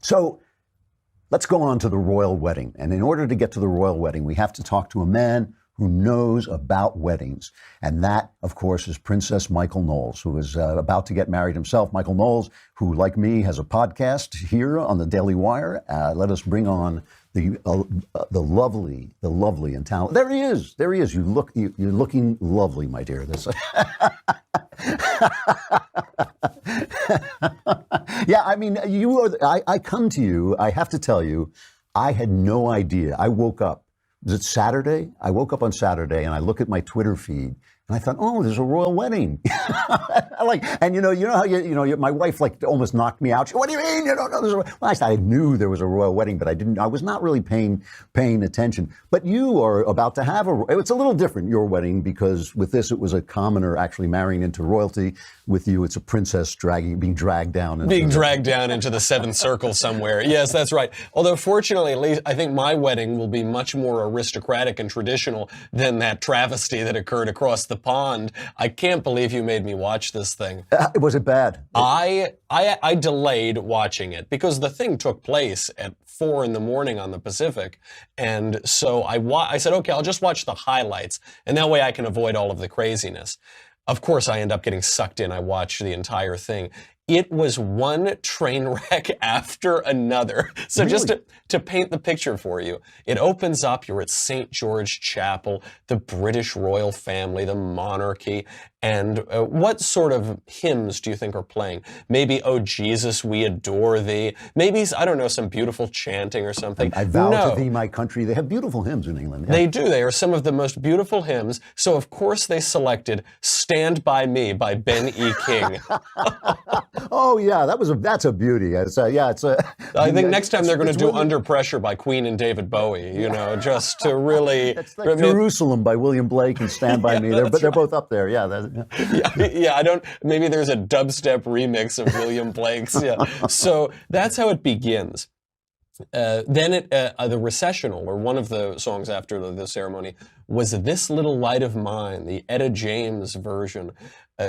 So let's go on to the royal wedding. And in order to get to the royal wedding, we have to talk to a man who knows about weddings. And that, of course, is Princess Michael Knowles, who is about to get married himself. Michael Knowles, who, like me, has a podcast here on the Daily Wire. Let us bring on the lovely and talented. There he is. There he is. You're looking lovely, my dear. Yeah, I mean, you are. I come to you. I have to tell you, I had no idea. I woke up. Was it Saturday? I woke up on Saturday and I look at my Twitter feed and I thought, oh, there's a royal wedding. And you know how my wife almost knocked me out. She, what do you mean you don't know there's a royal? Well, I knew there was a royal wedding, but I was not really paying attention. But you are about to have it's a little different, your wedding, because with this, it was a commoner actually marrying into royalty. With you, it's a princess being dragged down into the seventh circle somewhere. Yes, that's right. Although fortunately, at least I think my wedding will be much more aristocratic and traditional than that travesty that occurred across the pond. I can't believe you made me watch this thing. Was it bad? I delayed watching it because the thing took place at 4 a.m. on the Pacific. And so I said, okay, I'll just watch the highlights. And that way I can avoid all of the craziness. Of course, I end up getting sucked in. I watched the entire thing. It was one train wreck after another. So really? Just to paint the picture for you, it opens up, you're at St. George Chapel, the British royal family, the monarchy, and what sort of hymns do you think are playing? Maybe, "Oh Jesus, we adore thee." Maybe, I don't know, some beautiful chanting or something. I vow to thee, my country. They have beautiful hymns in England. Yeah. They do. They are some of the most beautiful hymns. So, of course, they selected "Stand By Me" by Ben E. King. Oh yeah, that's a beauty. I think next time they're going to do "Under Pressure" by Queen and David Bowie. Just to really. It's like Jerusalem by William Blake and "Stand By Me." They're both up there. Yeah. I don't. Maybe there's a dubstep remix of William Blake's. Yeah. So that's how it begins. Then the recessional, or one of the songs after the ceremony, was "This Little Light of Mine," the Etta James version.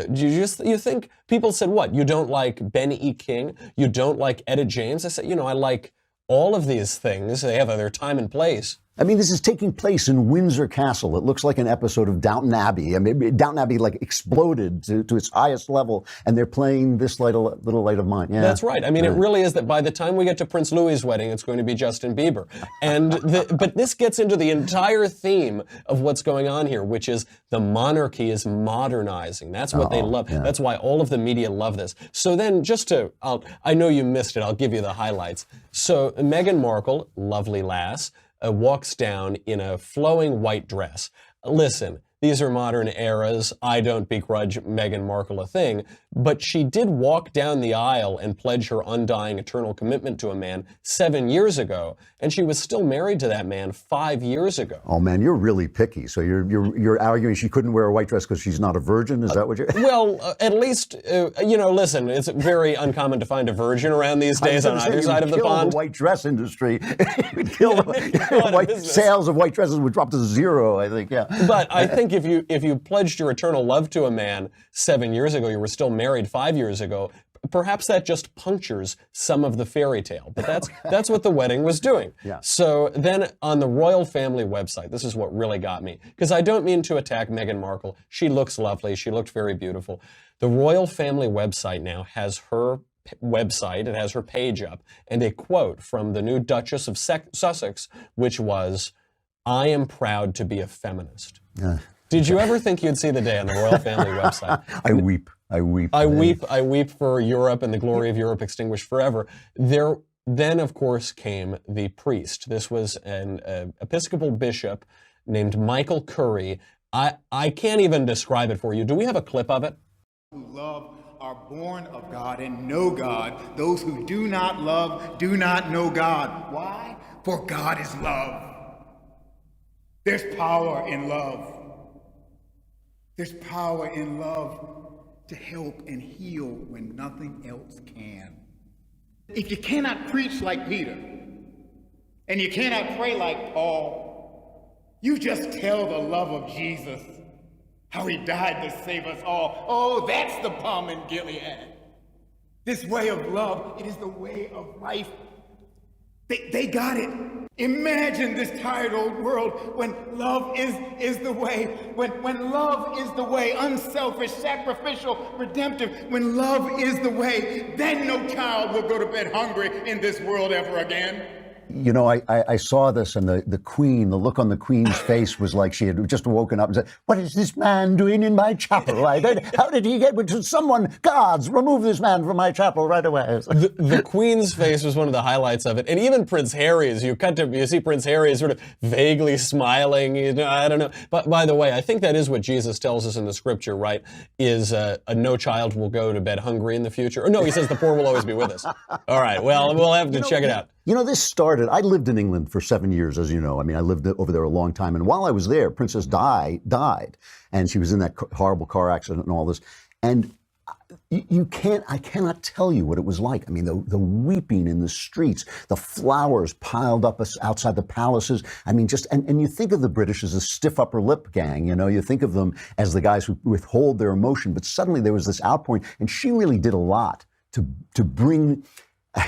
You think people said, what? You don't like Ben E. King? You don't like Etta James? I said, I like all of these things. They have their time and place. I mean, this is taking place in Windsor Castle. It looks like an episode of Downton Abbey. I mean, Downton Abbey exploded to its highest level, and they're playing "This Little Light of Mine." Yeah. That's right. I mean, it really is that by the time we get to Prince Louis's wedding, it's going to be Justin Bieber. But this gets into the entire theme of what's going on here, which is the monarchy is modernizing. That's what they love. Yeah. That's why all of the media love this. So then I know you missed it. I'll give you the highlights. So Meghan Markle, lovely lass, walks down in a flowing white dress. Listen, these are modern eras. I don't begrudge Meghan Markle a thing, but she did walk down the aisle and pledge her undying eternal commitment to a man 7 years ago, and she was still married to that man 5 years ago. Oh man, you're really picky. So you're arguing she couldn't wear a white dress because she's not a virgin? Is that what you're? Well, at least listen, it's very uncommon to find a virgin around these days on either side of the pond. The white dress industry, would kill sales of white dresses would drop to zero. I think, yeah. But I think if you pledged your eternal love to a man 7 years ago, you were still married 5 years ago, perhaps that just punctures some of the fairy tale. But that's what the wedding was doing. Yeah. So then on the royal family website, this is what really got me, because I don't mean to attack Meghan Markle. She looks lovely. She looked very beautiful. The royal family website now has her website. It has her page up, and a quote from the new Duchess of Sussex, which was, "I am proud to be a feminist." Did you ever think you'd see the day on the royal family website? I weep. I weep for Europe and the glory of Europe extinguished forever. Then, of course, came the priest. This was an Episcopal bishop named Michael Curry. I can't even describe it for you. Do we have a clip of it? Who love are born of God and know God. Those who do not love do not know God. Why? For God is love. There's power in love. There's power in love to help and heal when nothing else can. If you cannot preach like Peter, and you cannot pray like Paul, you just tell the love of Jesus, how he died to save us all. Oh, that's the balm in Gilead. This way of love, it is the way of life. They got it. Imagine this tired old world when love is the way, when love is the way, unselfish, sacrificial, redemptive, when love is the way, then no child will go to bed hungry in this world ever again. You know, I saw this, and the Queen, the look on the Queen's face was like she had just woken up and said, "What is this man doing in my chapel? How did he get? Someone, guards, remove this man from my chapel right away." The Queen's face was one of the highlights of it, and even Prince Harry's. You see Prince Harry is sort of vaguely smiling. You know, I don't know. But by the way, I think that is what Jesus tells us in the Scripture, right? Is no child will go to bed hungry in the future. Or no, he says the poor will always be with us. All right. Well, we'll have to check it out. You know, this started, I lived in England for 7 years, as you know. I mean, I lived over there a long time. And while I was there, Princess Di died. And she was in that horrible car accident and all this. And I cannot tell you what it was like. I mean, the weeping in the streets, the flowers piled up outside the palaces. I mean, and you think of the British as a stiff upper lip gang, you know, you think of them as the guys who withhold their emotion. But suddenly there was this outpouring. And she really did a lot to bring,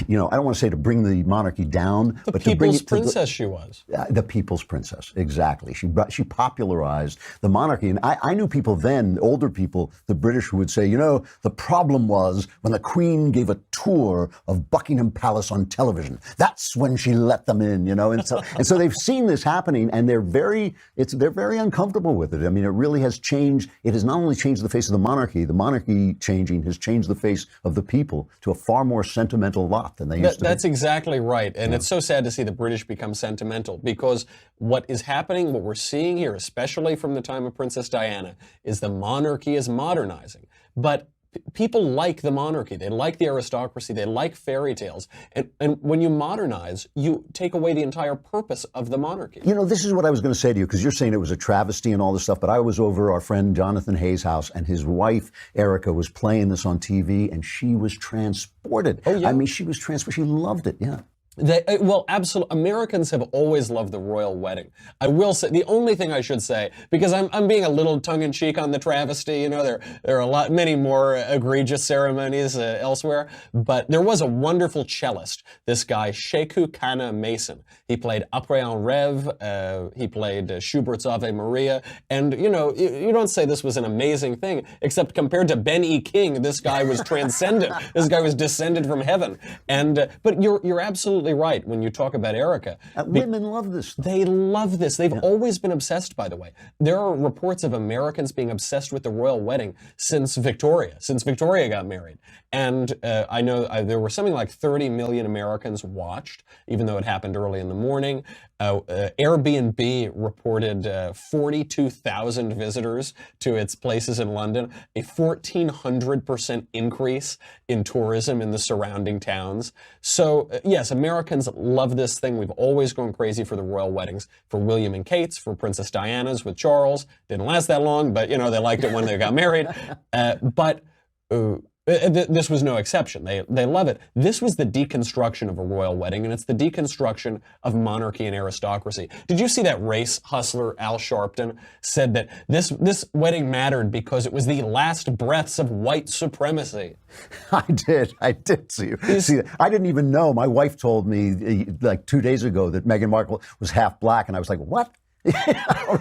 you know, I don't want to say to bring the monarchy down, but to bring it to people's princess she was. The people's princess, exactly. She popularized the monarchy. And I knew people then, older people, the British, who would say, you know, the problem was when the Queen gave a tour of Buckingham Palace on television. That's when she let them in, you know. And so they've seen this happening, and they're very uncomfortable with it. I mean, it really has changed. It has not only changed the face of the monarchy changing has changed the face of the people to a far more sentimental lot than they used to That's be. exactly right. And it's so sad to see the British become sentimental, because what is happening, what we're seeing here, especially from the time of Princess Diana, is the monarchy is modernizing. But people like the monarchy. They like the aristocracy. They like fairy tales. And when you modernize, you take away the entire purpose of the monarchy. You know, this is what I was going to say to you, because you're saying it was a travesty and all this stuff, but I was over our friend Jonathan Hayes' house, and his wife, Erica, was playing this on TV, and she was transported. Oh, yeah? I mean, she was transported. She loved it, yeah. Well, absolutely. Americans have always loved the royal wedding. I will say, the only thing I should say, because I'm being a little tongue-in-cheek on the travesty, you know, there are many more egregious ceremonies elsewhere, but there was a wonderful cellist, this guy, Sheku Kana Mason. He played Après un Rêve, he played Schubert's Ave Maria, and, you know, you don't say this was an amazing thing, except compared to Ben E. King, this guy was transcendent. This guy was descended from heaven. And, but you're absolutely right when you talk about Erica. Women love this stuff. They love this. They've always been obsessed, by the way. There are reports of Americans being obsessed with the royal wedding since Victoria got married. And I know there were something like 30 million Americans watched, even though it happened early in the morning. Airbnb reported 42,000 visitors to its places in London, a 1,400% increase in tourism in the surrounding towns. So yes, Americans love this thing. We've always gone crazy for the royal weddings, for William and Kate's, for Princess Diana's with Charles. Didn't last that long, but you know, they liked it when they got married. This was no exception. They love it. This was the deconstruction of a royal wedding, and it's the deconstruction of monarchy and aristocracy. Did you see that race hustler, Al Sharpton, said that this wedding mattered because it was the last breaths of white supremacy? I did see that. I didn't even know. My wife told me like 2 days ago that Meghan Markle was half black, and I was like, what?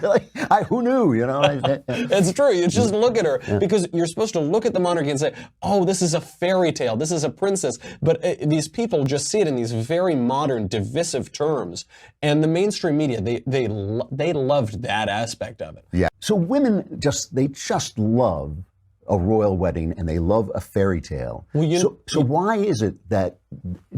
Really? Who knew, you know? It's true. You just look at her, because you're supposed to look at the monarchy and say, oh, this is a fairy tale. This is a princess. But these people just see it in these very modern, divisive terms. And the mainstream media, they loved that aspect of it. Yeah. So women just love a royal wedding, and they love a fairy tale. Well, so why is it that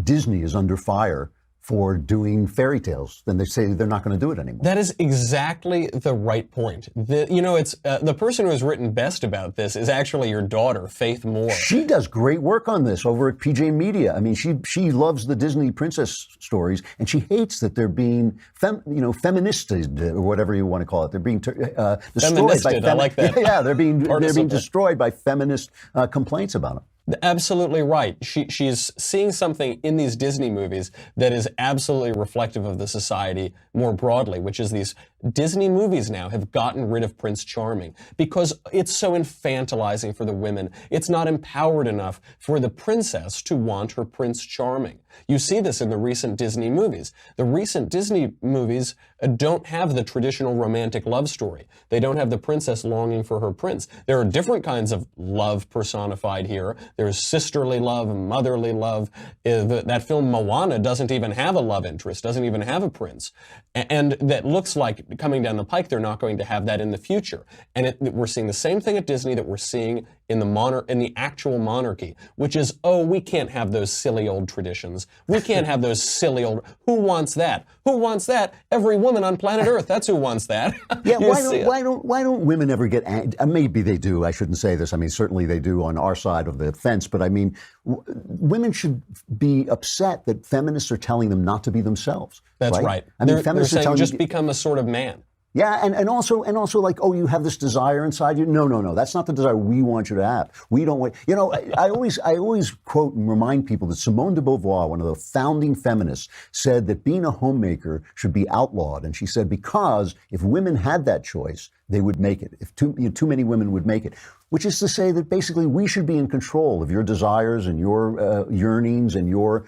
Disney is under fire for doing fairy tales? Then they say they're not going to do it anymore. That is exactly the right point. It's the person who has written best about this is actually your daughter, Faith Moore. She does great work on this over at PJ Media. I mean, she loves the Disney princess stories, and she hates that they're being feministed, or whatever you want to call it. They're being destroyed by I like that. Yeah, they're being destroyed by feminist complaints about them. Absolutely right. She's seeing something in these Disney movies that is absolutely reflective of the society more broadly, which is these Disney movies now have gotten rid of Prince Charming because it's so infantilizing for the women. It's not empowered enough for the princess to want her Prince Charming. You see this in the recent Disney movies. The recent Disney movies don't have the traditional romantic love story. They don't have the princess longing for her prince. There are different kinds of love personified here. There's sisterly love, motherly love. That film Moana doesn't even have a love interest, doesn't even have a prince. And that looks like coming down the pike, they're not going to have that in the future. And we're seeing the same thing at Disney that we're seeing in the actual monarchy, which is, oh, we can't have those silly old traditions. We can't have those silly old, who wants that? Who wants that? Every woman on planet Earth, that's who wants that. Yeah, why don't women ever get angry? Maybe they do, I shouldn't say this. I mean, certainly they do on our side of the fence, but I mean, women should be upset that feminists are telling them not to be themselves. That's right. I mean, they're feminists are saying telling just you, become a sort of man. yeah, and also like, oh, you have this desire inside you. No, that's not the desire we want you to have. We don't want. You know, I always quote and remind people that Simone de Beauvoir, one of the founding feminists, said that being a homemaker should be outlawed, and she said because if women had that choice, they would make it. If too many women would make it. Which is to say that basically we should be in control of your desires and your yearnings and your,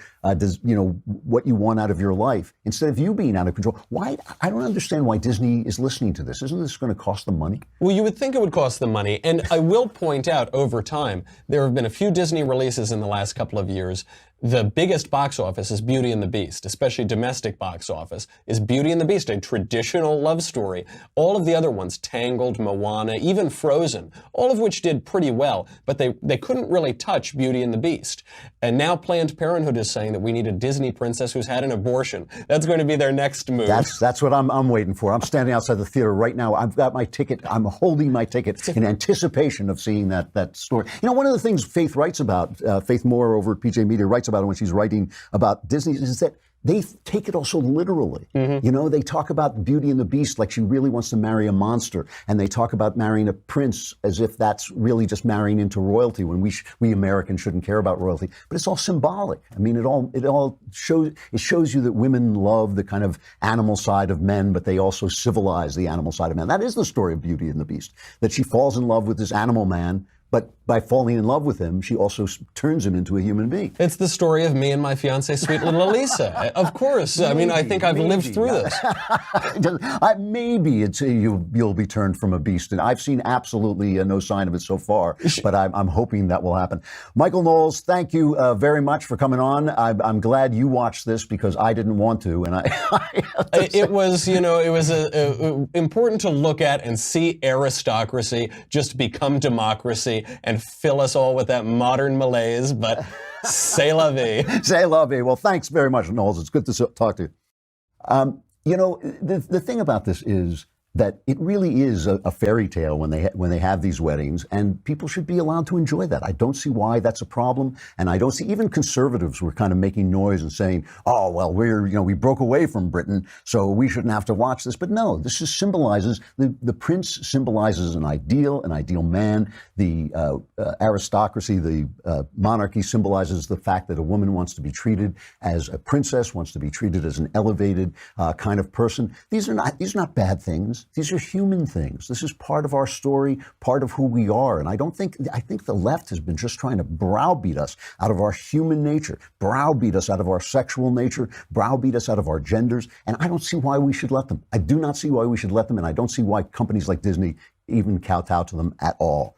what you want out of your life instead of you being out of control. Why? I don't understand why Disney is listening to this. Isn't this going to cost them money? Well, you would think it would cost them money. And I will point out over time, there have been a few Disney releases in the last couple of years. The biggest box office is Beauty and the Beast, especially domestic box office, is Beauty and the Beast, a traditional love story. All of the other ones, Tangled, Moana, even Frozen, all of which did pretty well, but they couldn't really touch Beauty and the Beast. And now Planned Parenthood is saying that we need a Disney princess who's had an abortion. That's going to be their next move. That's what I'm waiting for. I'm standing outside the theater right now. I've got my ticket. I'm holding my ticket in anticipation of seeing that story. You know, one of the things Faith writes about, Faith Moore over at PJ Media writes about it when she's writing about Disney, is that they take it also literally. Mm-hmm. You know, they talk about Beauty and the Beast like she really wants to marry a monster, and they talk about marrying a prince as if that's really just marrying into royalty when we Americans shouldn't care about royalty. But it's all symbolic. I mean, it all shows you that women love the kind of animal side of men, but they also civilize the animal side of men. That is the story of Beauty and the Beast, that she falls in love with this animal man, but by falling in love with him, she also turns him into a human being. It's the story of me and my fiancée, sweet little Elisa. Of course. I mean, I think I've lived through this. Maybe you'll be turned from a beast. And I've seen absolutely no sign of it so far, but I'm hoping that will happen. Michael Knowles, thank you very much for coming on. I'm glad you watched this because I didn't want to. And it was important to look at and see aristocracy just become democracy and fill us all with that modern malaise, but c'est la vie. C'est la vie. Well, thanks very much, Knowles. It's good to talk to you. The thing about this is that it really is a fairy tale when they have these weddings, and people should be allowed to enjoy that. I don't see why that's a problem, and I don't see even conservatives were kind of making noise and saying, "Oh, well, we broke away from Britain, so we shouldn't have to watch this." But no, this just symbolizes the prince symbolizes an ideal man. The aristocracy, the monarchy symbolizes the fact that a woman wants to be treated as a princess, wants to be treated as an elevated kind of person. These are not bad things. These are human things. This is part of our story, part of who we are. And I think the left has been just trying to browbeat us out of our human nature, browbeat us out of our sexual nature, browbeat us out of our genders. And I don't see why we should let them. I do not see why we should let them. And I don't see why companies like Disney even kowtow to them at all.